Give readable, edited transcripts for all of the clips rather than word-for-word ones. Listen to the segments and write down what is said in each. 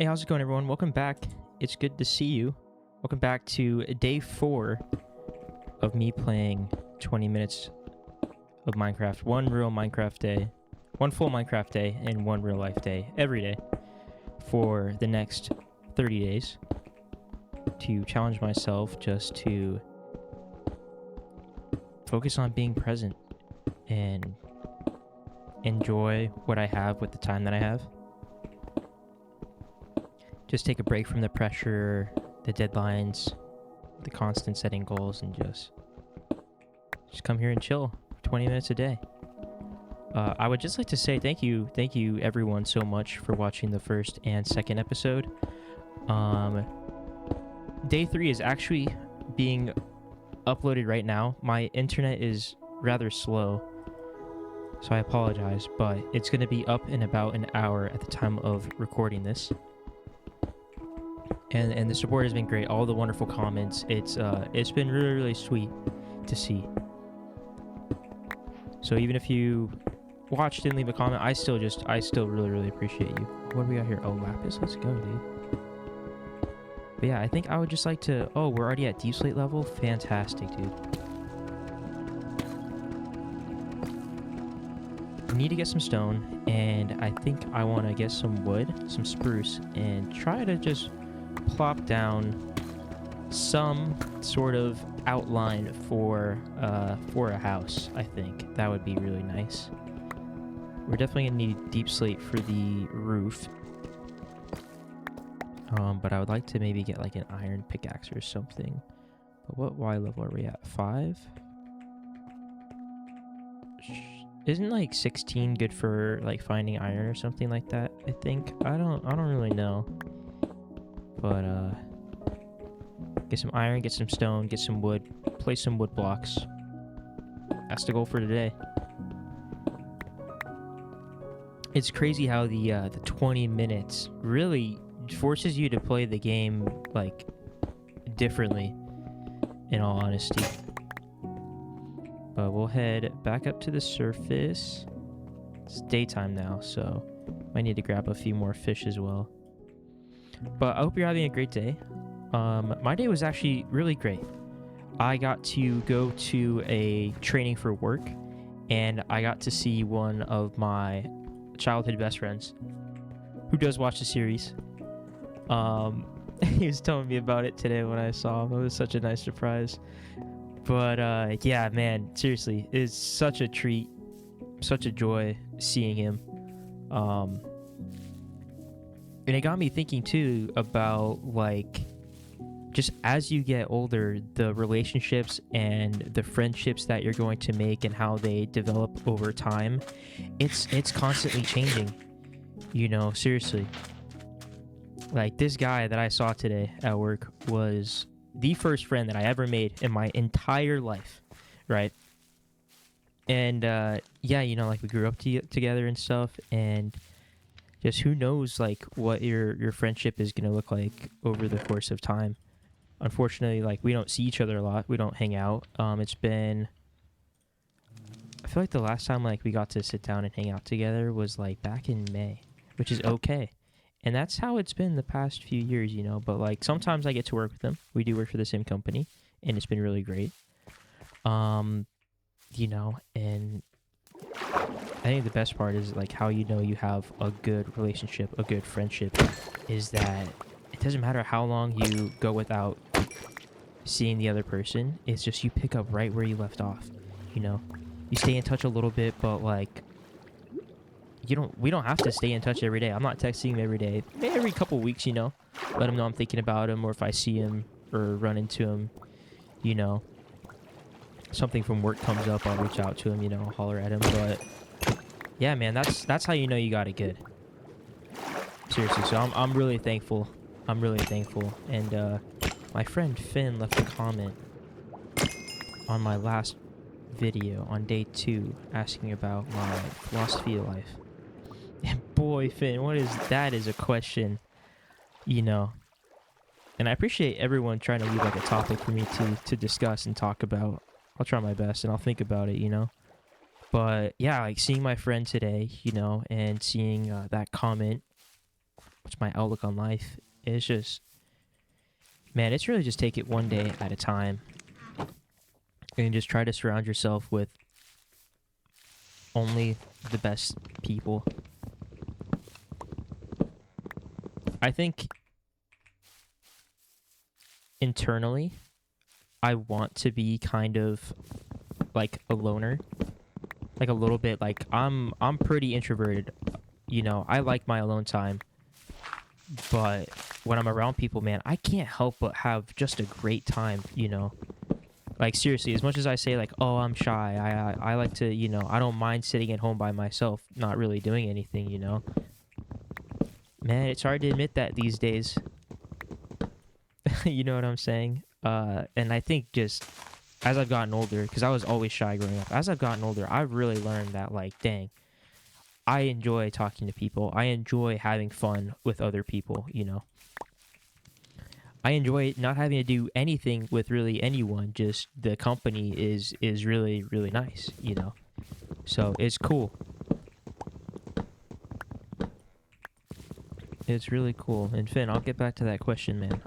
Hey, how's it going, everyone? Welcome back. It's good to see you. Welcome back to day 4 of me playing 20 minutes of Minecraft. One real Minecraft day, one full Minecraft day, and one real life day every day for the next 30 days to challenge myself just to focus on being present and enjoy what I have with the time that I have. Just take a break from the pressure, the deadlines, the constant setting goals, and just come here and chill for 20 minutes a day. I would just like to say thank you everyone so much for watching the first and second episode. Day 3 is actually being uploaded right now. My internet is rather slow, so I apologize, but it's going to be up in about an hour at the time of recording this. And the support has been great. All the wonderful comments. It's been really sweet to see. So even if you watched and leave a comment, I still really appreciate you. What do we got here? Oh, lapis. Let's go, dude. But yeah, I think I would just like to. Oh, we're already at deep slate level. Fantastic, dude. I need to get some stone, and I think I want to get some wood, some spruce, and try to just plop down some sort of outline for a house. I think that would be really nice. We're definitely gonna need deep slate for the roof, but I would like to maybe get like an iron pickaxe or something. But what Y level are we at? 5? Isn't like 16 good for like finding iron or something like that? I think I don't really know. But get some iron, get some stone, get some wood, place some wood blocks. That's the goal for today. It's crazy how the 20 minutes really forces you to play the game like differently, in all honesty. But we'll head back up to the surface. It's daytime now, so might need to grab a few more fish as well. But I hope you're having a great day. My day was actually really great. I got to go to a training for work, and I got to see one of my childhood best friends who does watch the series. He was telling me about it today when I saw him. It was such a nice surprise. But yeah, man, seriously, it's such a treat, such a joy seeing him. And it got me thinking too about like just as you get older, the relationships and the friendships that you're going to make and how they develop over time. It's constantly changing, you know, seriously. Like this guy that I saw today at work was the first friend that I ever made in my entire life, right? And yeah, you know, like we grew up together and stuff, and just who knows like what your friendship is going to look like over the course of time. Unfortunately, like we don't see each other a lot. We don't hang out. It's been, I feel like the last time like we got to sit down and hang out together was like back in May, which is okay. And that's how it's been the past few years, you know, but like sometimes I get to work with him. We do work for the same company, and it's been really great. You know, and I think the best part is like how you know you have a good relationship, a good friendship, is that it doesn't matter how long you go without seeing the other person. It's just you pick up right where you left off. You know, you stay in touch a little bit, but like we don't have to stay in touch every day. I'm not texting him every day. Maybe every couple weeks, you know, let him know I'm thinking about him, or if I see him or run into him, you know, something from work comes up, I'll reach out to him, you know, holler at him. But yeah, man, that's how you know you got it good. Seriously, so I'm really thankful. I'm really thankful. And my friend Finn left a comment on my last video on day 2 asking about my philosophy of life. And boy, Finn, what is that is a question, you know. And I appreciate everyone trying to leave like a topic for me to discuss and talk about. I'll try my best and I'll think about it, you know. But yeah, like seeing my friend today, you know, and seeing that comment what's my outlook on life. It's just, man, it's really just take it one day at a time and just try to surround yourself with only the best people. I think internally, I want to be kind of like a loner, like a little bit. Like I'm pretty introverted, you know. I like my alone time, but when I'm around people, man, I can't help but have just a great time, you know. Like seriously, as much as I say like, oh, I'm shy, I like to, you know, I don't mind sitting at home by myself, not really doing anything, you know. Man, it's hard to admit that these days. You know what I'm saying? And I think just as I've gotten older, because I was always shy growing up, as I've gotten older, I've really learned that, like, dang, I enjoy talking to people. I enjoy having fun with other people, you know. I enjoy not having to do anything with really anyone. Just the company is really, really nice, you know. So it's cool. It's really cool. And Finn, I'll get back to that question, man.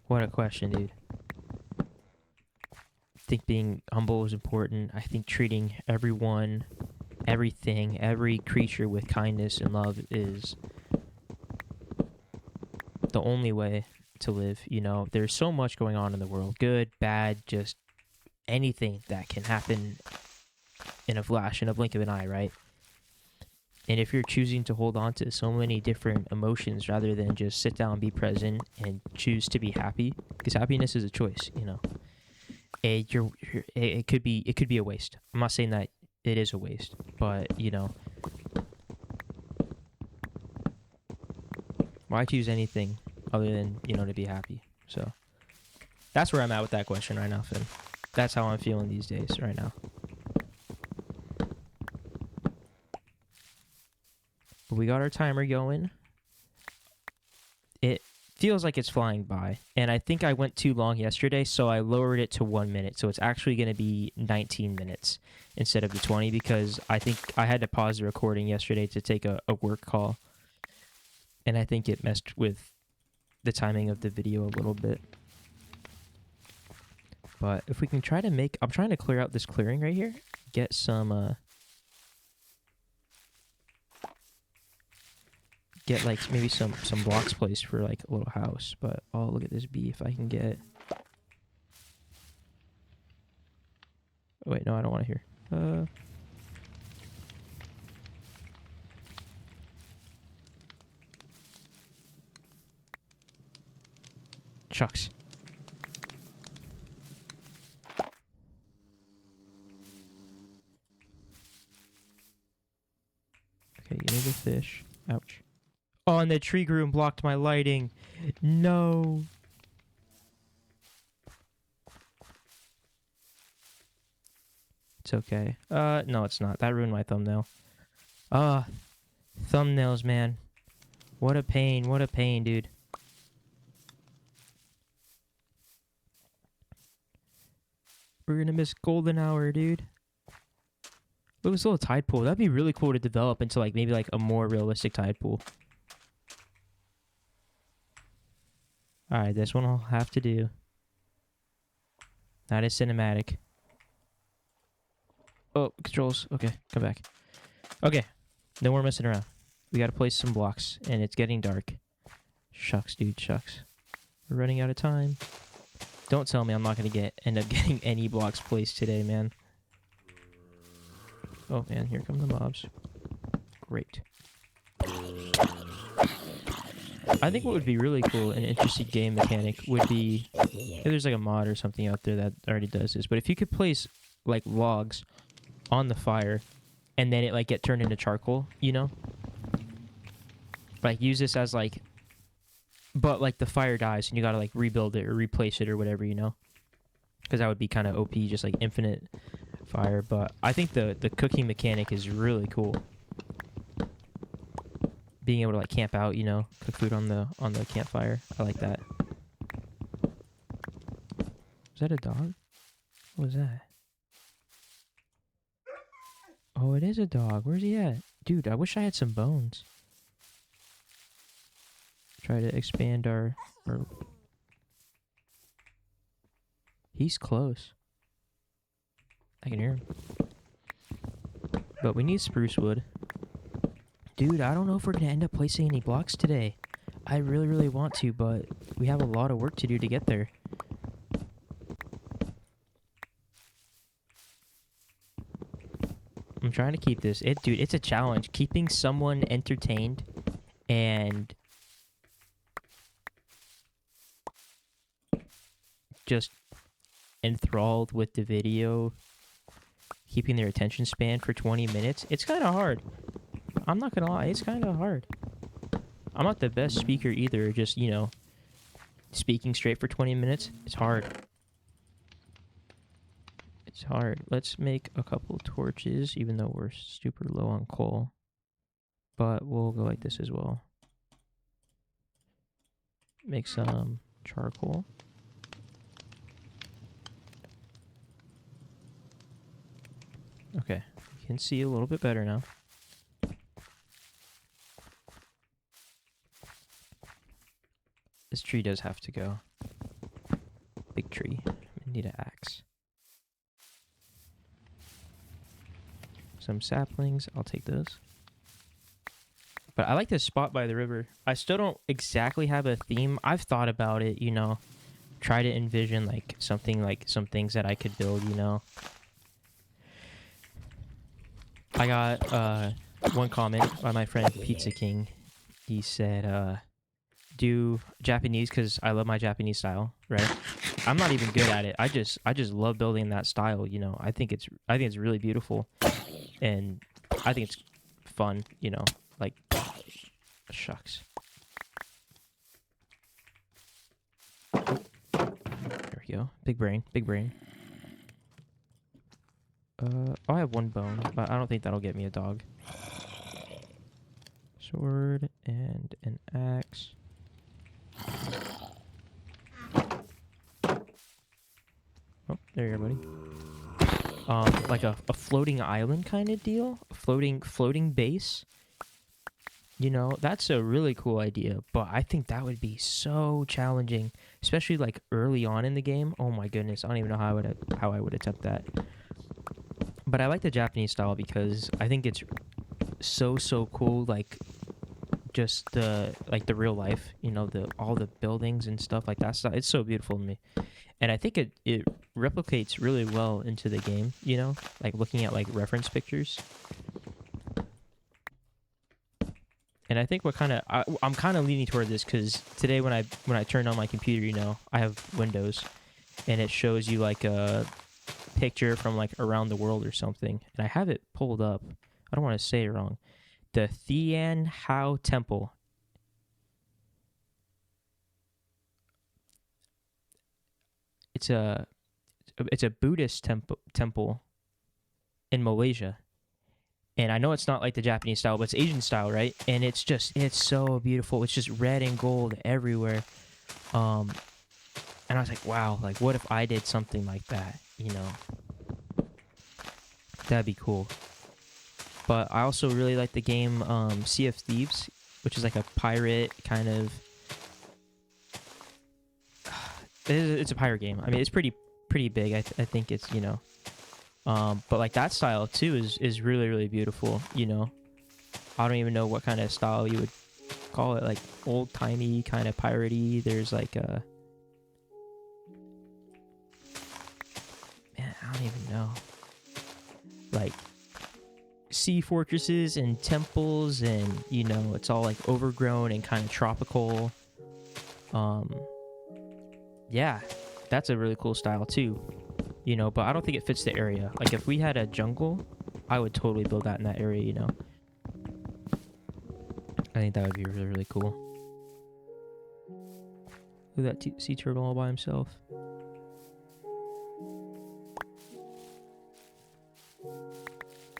What a question, dude. I think being humble is important. I think treating everyone, everything, every creature with kindness and love is the only way to live. You know, there's so much going on in the world, good, bad, just anything that can happen in a flash, in a blink of an eye, right? And if you're choosing to hold on to so many different emotions rather than just sit down, be present, and choose to be happy, because happiness is a choice, you know. It could be a waste. I'm not saying that it is a waste, but you know, why choose anything other than, you know, to be happy? So that's where I'm at with that question right now, Finn. That's how I'm feeling these days right now. But we got our timer going. It feels like it's flying by, and I think I went too long yesterday, so I lowered it to 1 minute. So it's actually going to be 19 minutes instead of the 20, because I think I had to pause the recording yesterday to take a work call, and I think it messed with the timing of the video a little bit. But if we can try to make, I'm trying to clear out this clearing right here, get some get like maybe some blocks placed for like a little house. But oh, look at this bee. If I can get, oh, wait, no, I don't want to hear. Shucks. Okay, give me the fish. Ouch. Oh, and the tree grew and blocked my lighting. No. It's okay. No, it's not. That ruined my thumbnail. Thumbnails, man. What a pain. What a pain, dude. We're gonna miss golden hour, dude. Look at this little tide pool. That'd be really cool to develop into like maybe like a more realistic tide pool. Alright, this one I'll have to do. That is cinematic. Oh, controls. Okay, come back. Okay, no more messing around. We gotta place some blocks, and it's getting dark. Shucks, dude, shucks. We're running out of time. Don't tell me I'm not gonna end up getting any blocks placed today, man. Oh man, here come the mobs. Great. I think what would be really cool, an interesting game mechanic, would be if there's like a mod or something out there that already does this, but if you could place like logs on the fire and then it like get turned into charcoal, you know? Like use this as like, but like the fire dies and you gotta like rebuild it or replace it or whatever, you know? Because that would be kind of OP, just like infinite fire. But I think the cooking mechanic is really cool. Being able to like camp out, you know, cook food on the campfire. I like that. Was that a dog? What was that? Oh, it is a dog. Where's he at? Dude, I wish I had some bones. try to expand our... He's close. I can hear him. But we need spruce wood. Dude, I don't know if we're going to end up placing any blocks today. I really, really want to, but we have a lot of work to do to get there. I'm trying to keep this. Dude, it's a challenge. Keeping someone entertained and just enthralled with the video, keeping their attention span for 20 minutes, it's kind of hard. I'm not gonna lie, it's kind of hard. I'm not the best speaker either, just, you know, speaking straight for 20 minutes, it's hard. It's hard. Let's make a couple torches, even though we're super low on coal. But we'll go like this as well. Make some charcoal. Okay, you can see a little bit better now. This tree does have to go. Big tree. I need an axe. Some saplings. I'll take those. But I like this spot by the river. I still don't exactly have a theme. I've thought about it, you know. Try to envision like something like some things that I could build, you know. I got one comment by my friend Pizza King. He said, do Japanese because I love my Japanese style, right? I'm not even good at it. I just love building that style, you know. I think it's really beautiful, and I think it's fun, you know. Like, shucks. There we go. Big brain, big brain. I have one bone, but I don't think that'll get me a dog. Sword and an axe. Oh, there you are, buddy. Like a floating island kind of deal, floating base. You know, that's a really cool idea, but I think that would be so challenging, especially like early on in the game. Oh my goodness, I don't even know how I would attempt that. But I like the Japanese style because I think it's so cool, like just the real life, you know, all the buildings and stuff like that. It's so beautiful to me. And I think it replicates really well into the game, you know, like looking at like reference pictures. And I think I'm kind of leaning toward this because today when I turned on my computer, you know, I have Windows, and it shows you like a picture from like around the world or something, and I have it pulled up. I don't want to say it wrong. The Thian Hao Temple. It's a Buddhist temple in Malaysia. And I know it's not like the Japanese style, but it's Asian style, right? And it's so beautiful. It's just red and gold everywhere. And I was like, wow, like what if I did something like that, you know? That'd be cool. But I also really like the game Sea of Thieves, which is like a pirate kind of... It's a pirate game. I mean, it's pretty big. I think it's, you know... but like that style too is really beautiful, you know. I don't even know what kind of style you would call it, like old-timey kind of piratey. There's like a... Man, I don't even know. Like sea fortresses and temples, and you know, it's all like overgrown and kind of tropical. Yeah, that's a really cool style too. You know, but I don't think it fits the area. Like, if we had a jungle, I would totally build that in that area, you know? I think that would be really cool. Look at that sea turtle all by himself.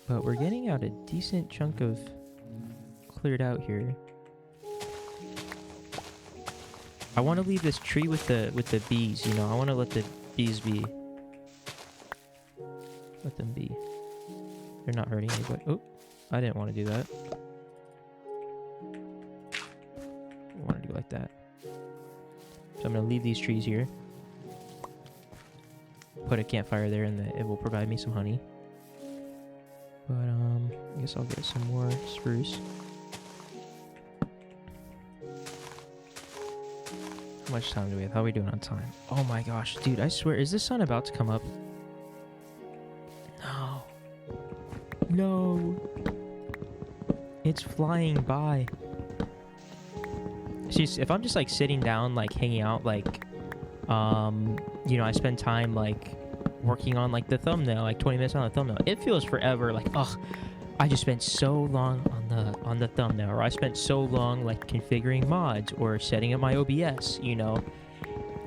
But we're getting out a decent chunk of cleared out here. I want to leave this tree with the bees, you know? I want to let the bees be. Let them be. They're not hurting anybody. Oh, I didn't want to do that. I want to do like like that. So I'm gonna leave these trees here. Put a campfire there, and it will provide me some honey. But I guess I'll get some more spruce. How much time do we have? How are we doing on time? Oh my gosh, dude, I swear, is the sun about to come up? No. No. It's flying by. See, if I'm just like sitting down, like hanging out, like, you know, I spend time like working on like the thumbnail, like 20 minutes on the thumbnail. It feels forever. Like, ugh, I just spent so long on the thumbnail, or I spent so long like configuring mods or setting up my OBS, you know.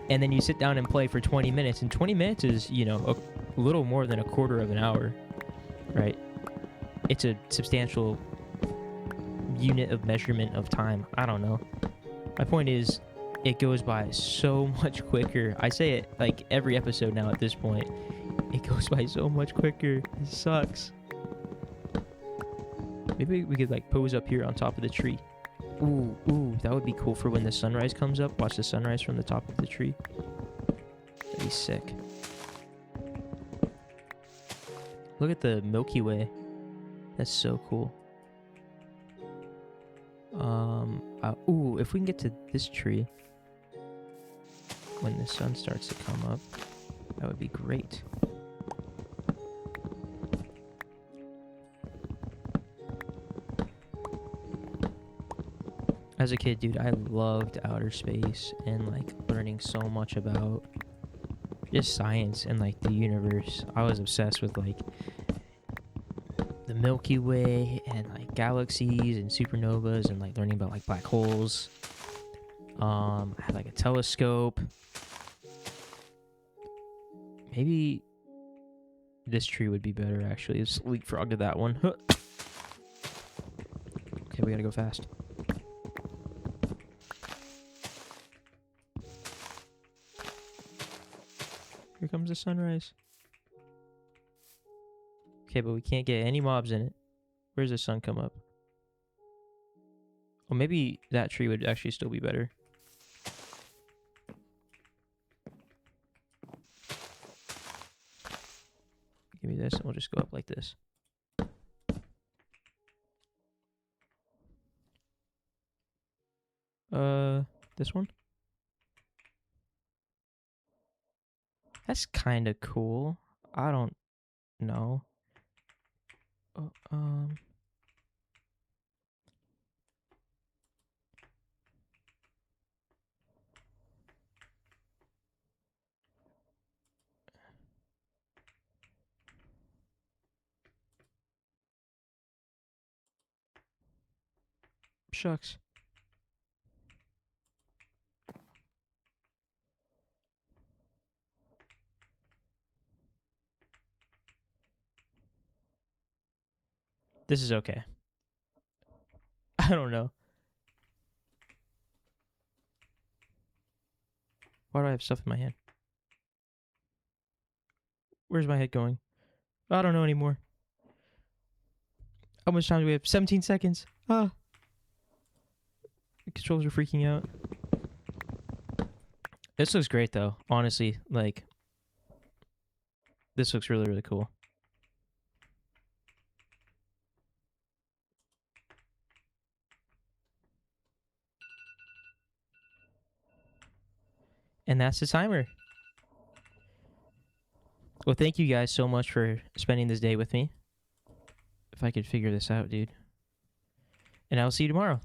And then you sit down and play for 20 minutes, and 20 minutes is, you know, a little more than a quarter of an hour, right? It's a substantial unit of measurement of time. I don't know. My point is, it goes by so much quicker. I say it like every episode now at this point. It goes by so much quicker. It sucks. Maybe we could like pose up here on top of the tree. Ooh, that would be cool for when the sunrise comes up. Watch the sunrise from the top of the tree. That'd be sick. Look at the Milky Way. That's so cool. Ooh, if we can get to this tree when the sun starts to come up, that would be great. As a kid, dude, I loved outer space and like learning so much about just science and like the universe. I was obsessed with like the Milky Way and like galaxies and supernovas and like learning about like black holes. I had like a telescope. Maybe this tree would be better actually. Just leapfrog to that one. Huh. Okay, we gotta go fast. Here comes the sunrise. Okay, but we can't get any mobs in it. Where's the sun come up? Well, maybe that tree would actually still be better. Give me this, and we'll just go up like this. This one? That's kind of cool. I don't know. Oh, shucks. This is okay. I don't know. Why do I have stuff in my hand? Where's my head going? I don't know anymore. How much time do we have? 17 seconds. Ah. The controls are freaking out. This looks great though, honestly. Like, this looks really, really cool. And that's the timer. Well, thank you guys so much for spending this day with me. If I could figure this out, dude. And I'll see you tomorrow.